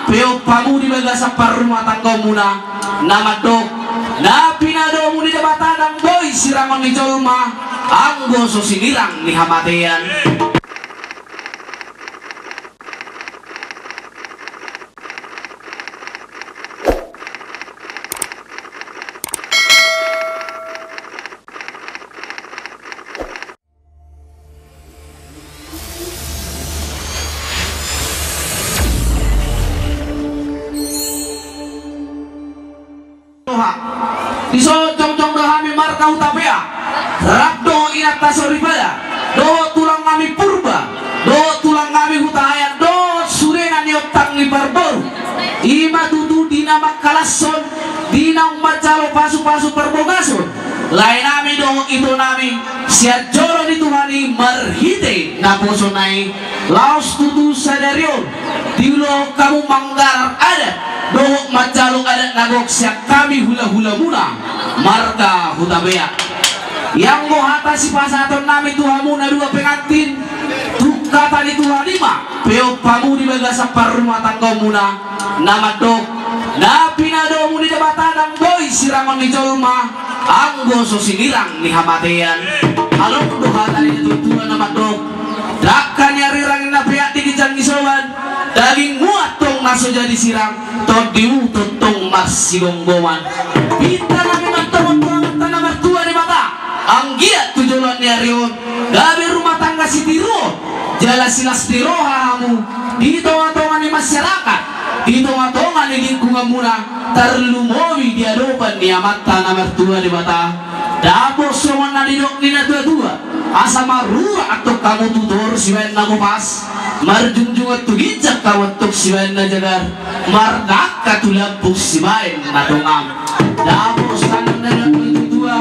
peo pamudi baga sa parumah tangga muna nama dok na pinado muni jabatan boy sirangon ni jolma anggo so sinirang ni hamatean. Diso jong-jong dohami markau tapea rakdo inat tasoribada do tulang kami purba do tulang kami hutahayan do surena niotang ni barbor ima dudu dina makalason dina umacalo pasu-pasu perbogason lain nami do itu nami siat joro di Tuhani marhite naposonai laos tutu sadarion diulo kamu manggar ada dohok macalok adat nagok siak kami hula-hula muna marga hutabea yang mau hatasi pasaton nami Tuhamu na dua pengantin tukata di Tuhan lima peo pamu di baga sa parumah tangga muna nama dok na pinado muni jabatan boy sirangon ni jolma anggo so sinirang ni hamatean halo dohata di Tuhan nama dok dakkan nyari rangin na pihak di kijang isoban daging muat tong naso jadi sirang todiu totong masih gonggoman kita nabi matong tanah mertua di mata anggiat tujuan nyarion gabe rumah tangga si tiro jala silas tiro hamu di tonga-tonga di masyarakat di tonga-tonga di lingkungan muna terlumowi di adopan di amat tanah mertua di mata dapur soman na didok nina tua-tua asa marua atau kamu tutor siwain na kupas marjunjung at tugijak kawatok siwain na jagar mardak katulabok siwain na tungam dapur sanang na tua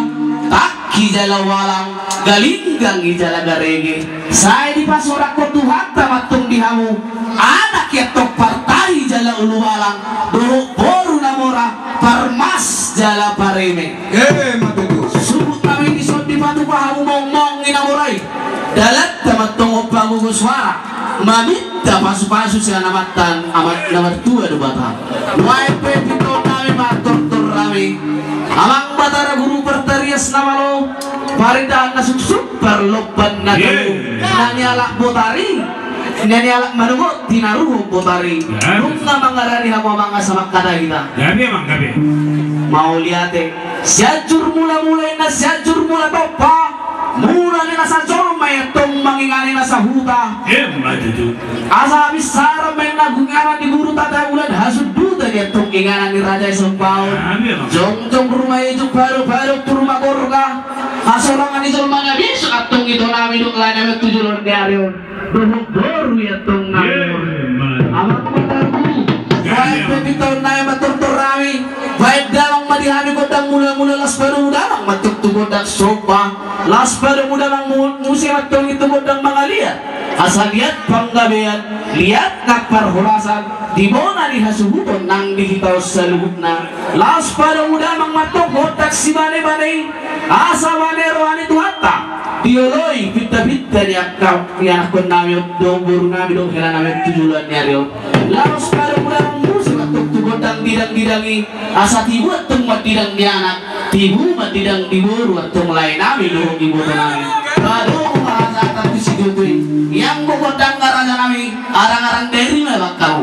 taki jalawalang galinggang ijala garege saya di pasorak ko Tuhan tamatong dihamu anak yatok partai jala uluwalang duruk boru namora parmas jala pareme subut kami di sod di batu pahamu mong inamurai dalat tamatong opangu suara mamita pasu-pasu siya namatan amat namar tua do batang nuay pepito nami matortor rami amang batara guru pertarias namalo parindahan na suksuk perloban na guru nani alak botari nani alak manungot tinaruho botari nung nga mangarari hamo mga samak kada kita mau liate siajur mula-mula na siajur mula topa mula ni nasa jormay tong mangingani nasa huta asa bisara men nagungaran di guru tata ulan hasud duta niya tong inganan ni Raja Isongpao jong-jong rumah itu baru-baru turma korga asorangan ni jormanya besok atong ito namin yung lain namin tujulor di arion dohok-doru ya tong namin amat matargu baik pepitaw na yung maturtur rami baik dalang madihami kodang mula-mula las baru dalang matuktu kodang sopa las baru dalang musim atong itu kodang mga liat asal liat panggabean liat nakparhurasan di bona di hasubuton nang dihitaw sa lubut na las baru dalang matuk kodak si bane-bane asa banero ani tuhata dioloy pita-pita ni akau yang akun namin dong buru namin dong hela namin tujulan nyariyo las baru dalang godang didang-didangi asa tibu atong matidang di anak tibu matidang di buru atong lain nami lohong ibu nami baru asa tatu si dutuin yang godang karana nami arang-arang dari mabakaw